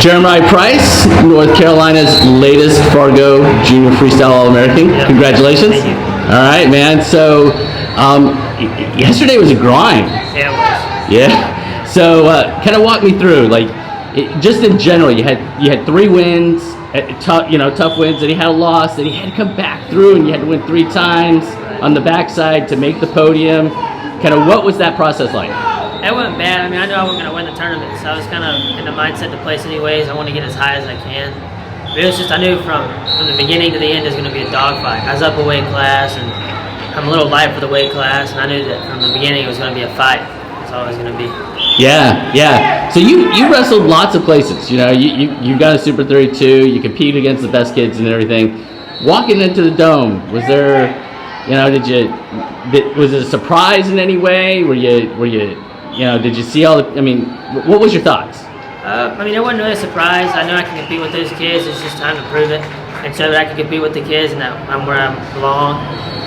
Jeremiah Price, North Carolina's latest Fargo Junior Freestyle All-American. Yep. Congratulations. Thank you. All right, man. So, yesterday was a grind. Yeah, it was. Yeah. So, kind of walk me through, like, just in general. You had 3 wins, tough wins. Then you had a loss. Then you had to come back through, and you had to win 3 times on the backside to make the podium. Kind of, what was that process like? It wasn't bad. I mean, I knew I wasn't going to win the tournament, so I was kind of in the mindset to place anyways. I want to get as high as I can. But it was just, I knew from the beginning to the end it was going to be a dogfight. I was up a weight class, and I'm a little light for the weight class, and I knew that from the beginning it was going to be a fight. That's all it was going to be. Yeah. So you wrestled lots of places. You know, you got a Super 32. You compete against the best kids and everything. Walking into the dome, was there, was it a surprise in any way? Were you, did you see all the, what was your thoughts? It wasn't really a surprise. I knew I could compete with those kids. It's just time to prove it and show that I could compete with the kids and that I'm where I belong.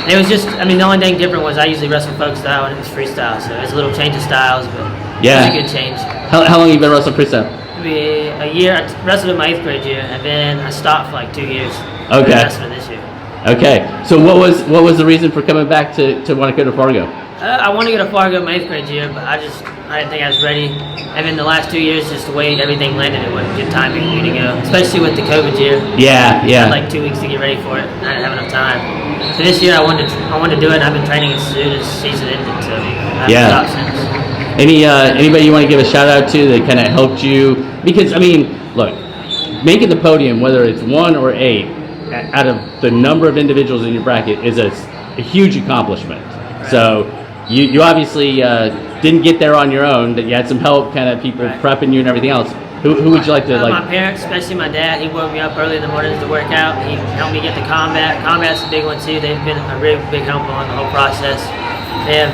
And it was just, the only thing different was I usually wrestle folk style and it was freestyle. So it was a little change of styles, but yeah, it was a good change. How long have you been wrestling freestyle? Maybe a year. I wrestled in my 8th grade year, and then I stopped for like 2 years. Okay. Wrestling this year. Okay. So what was the reason for coming back to want to go to Fargo? I wanted to go to Fargo in my 8th grade year, but I didn't think I was ready. And then the last 2 years, just the way everything landed, it wasn't good timing for me to go, especially with the COVID year. Yeah. I had like 2 weeks to get ready for it, and I didn't have enough time. So this year, I wanted to do it, and I've been training as soon as the season ended, so I haven't stopped since. Anybody you want to give a shout out to that kind of helped you? Because look, making the podium, whether it's 1 or 8, out of the number of individuals in your bracket, is a huge accomplishment. Right. So you obviously didn't get there on your own. That you had some help, kind of people prepping you and everything else. Who would you like to like? My parents, especially my dad. He woke me up early in the mornings to work out. He helped me get the combat. Combat's a big one too. They've been a really big help along the whole process. They have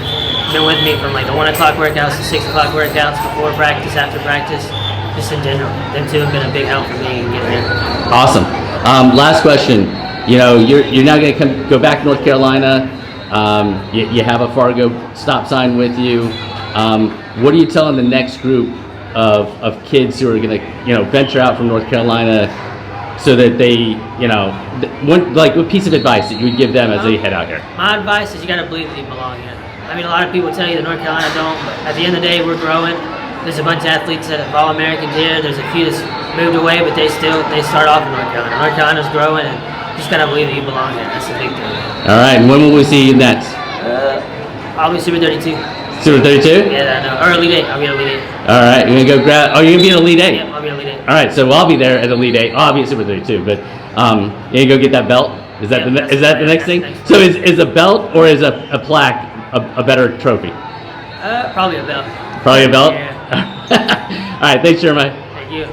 been with me from like the 1 o'clock workouts to 6 o'clock workouts, before practice, after practice, just in general. Them two have been a big help for me in getting here. Awesome. Last question. You're now going to go back to North Carolina. You have a Fargo stop sign with you. What are you telling the next group of kids who are going to venture out from North Carolina, so that they what piece of advice that you would give them as they head out here? My advice is you got to believe that you belong here. A lot of people tell you that North Carolina don't, but at the end of the day, we're growing. There's a bunch of athletes that have All-Americans here. There's a few that's moved away, but they start off in North Carolina. North Carolina's growing, and you just got to believe that you belong here. That's the big thing. All right, and when will we see you next? I'll be Super 32. Super 32? Yeah, I know. Or Elite 8. I'll be an Elite 8. All right, you're going to go grab... Oh, you're going to be an Elite 8? Yep, I'll be an Elite 8. All right, so I'll be there at Elite 8. I'll be at Super 32, but you're going to go get that belt? Is that the next thing? So is a belt or is a plaque a better trophy? Probably a belt. Probably a belt? Yeah. All right, thanks, Jeremiah. Thank you.